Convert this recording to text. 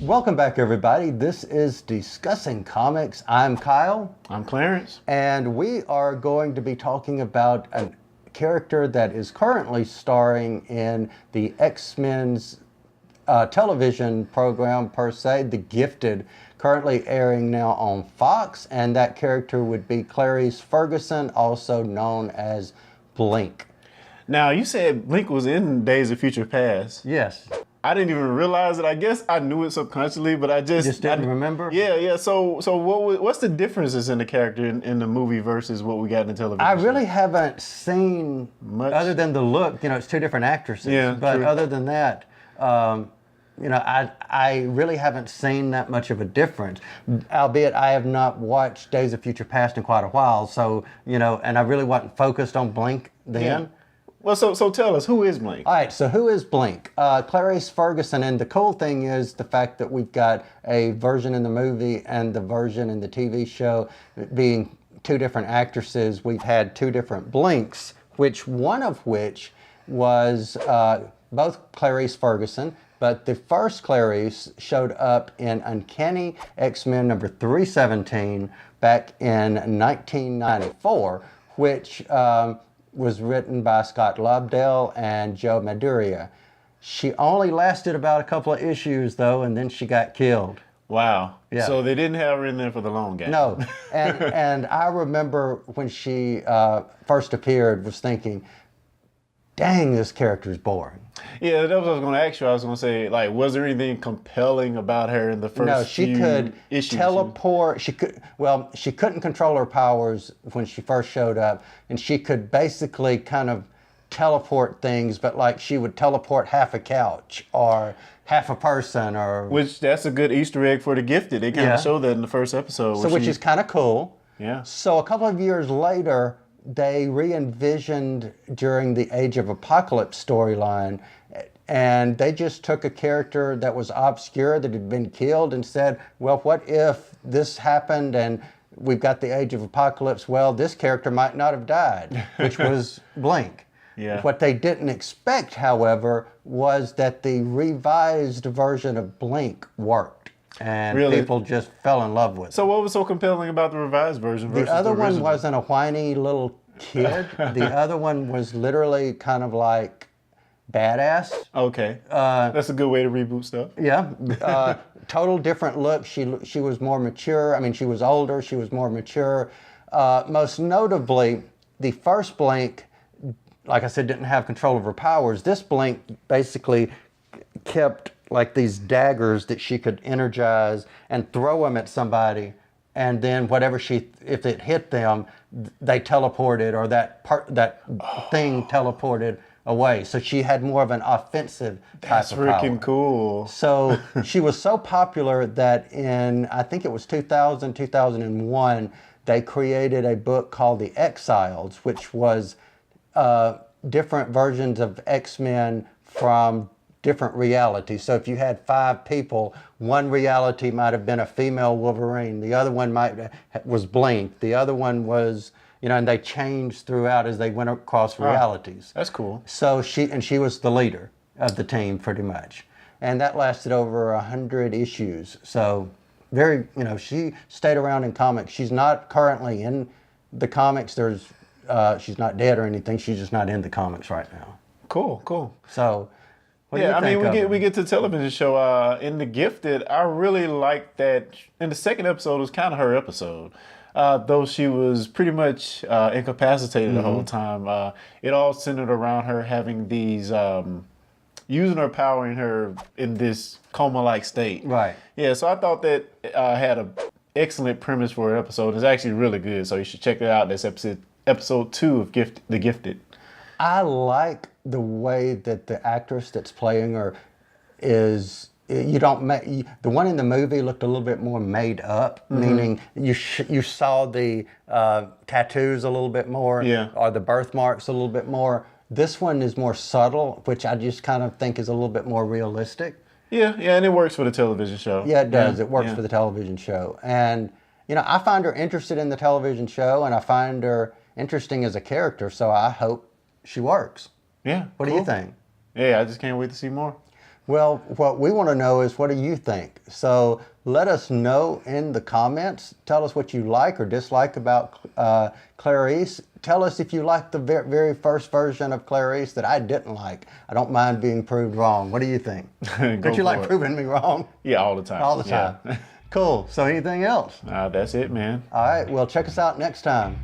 Welcome back, everybody. This is Discussing Comics. I'm Kyle. I'm Clarence. And we are going to be talking about a character that is currently starring in the X-Men's television program, per se, The Gifted, currently airing now on Fox. And that character would be Clarice Ferguson, also known as Blink. Now, you said Blink was in Days of Future Past. Yes. I didn't even realize it. I guess I knew it subconsciously, but I just didn't remember? Yeah. So what's the differences in the character in the movie versus what we got in the television? I really haven't seen much, other than the look. It's two different actresses. Yeah, but true. Other than that, I really haven't seen that much of a difference. Albeit I have not watched Days of Future Past in quite a while. So and I really wasn't focused on Blink then. Yeah. Well, so tell us, who is Blink? All right, so who is Blink? Clarice Ferguson, and the cool thing is the fact that we've got a version in the movie and the version in the TV show being two different actresses. We've had two different Blinks, one of which was both Clarice Ferguson, but the first Clarice showed up in Uncanny X-Men number 317 back in 1994, which was written by Scott Lobdell and Joe Madureira. She only lasted about a couple of issues, though, and then she got killed. Wow. Yeah. So they didn't have her in there for the long game. No. And I remember when she first appeared, was thinking, dang, this character's boring. Yeah, that was what I was going to ask you. I was going to say, was there anything compelling about her in the first No, she few could issues? teleport. She couldn't control her powers when she first showed up, and she could basically kind of teleport things, but she would teleport half a couch or half a person, or which that's a good Easter egg for The Gifted. They kind of showed that in the first episode. So which is kind of cool. Yeah. So a couple of years later, they re-envisioned during the Age of Apocalypse storyline, and they just took a character that was obscure, that had been killed, and said, well, what if this happened and we've got the Age of Apocalypse? Well, this character might not have died, which was Blink. Yeah. What they didn't expect, however, was that the revised version of Blink worked. And really? People just fell in love with it. So what was so compelling about the revised version versus the other the original? one wasn't a whiny little kid. The other one was literally kind of like badass. Okay. That's a good way to reboot stuff. Yeah. Total different look. She was more mature. I mean, she was older. She was more mature. Most notably, the first Blink, like I said, didn't have control of her powers. This Blink basically kept these daggers that she could energize and throw them at somebody, and then if it hit them, they teleported, or that thing teleported away. So she had more of an offensive type of power. That's freaking cool. So she was so popular that in, I think it was 2001, they created a book called The Exiles, which was different versions of X-Men from different realities. So if you had 5 people, one reality might have been a female Wolverine, the other one was Blink, the other one was, and they changed throughout as they went across realities. That's cool. So she was the leader of the team pretty much. And that lasted over 100 issues. So very, she stayed around in comics. She's not currently in the comics. She's not dead or anything. She's just not in the comics right now. Cool. So we get to the television show. In The Gifted, I really liked that. In the second episode, it was kind of her episode. Though she was pretty much incapacitated the whole time. It all centered around her having these, using her power in this coma-like state. Right. Yeah, so I thought that had an excellent premise for an episode. It's actually really good, so you should check it out. That's episode 2 of The Gifted. I like the way that the actress that's playing her is. The one in the movie looked a little bit more made up, meaning you saw the tattoos a little bit more, or the birthmarks a little bit more. This one is more subtle, which I just kind of think is a little bit more realistic. Yeah, and it works for the television show. Yeah, it does. It works for the television show. And, I find her interested in the television show, and I find her interesting as a character, so I hope she works. Yeah. What do you think? Yeah, I just can't wait to see more. Well, what we want to know is, what do you think? So let us know in the comments. Tell us what you like or dislike about Clarice. Tell us if you like the very first version of Clarice that I didn't like. I don't mind being proved wrong. What do you think? Don't you like proving me wrong? Yeah, all the time. All the time. Yeah. Cool. So anything else? That's it, man. All right. Well, check us out next time.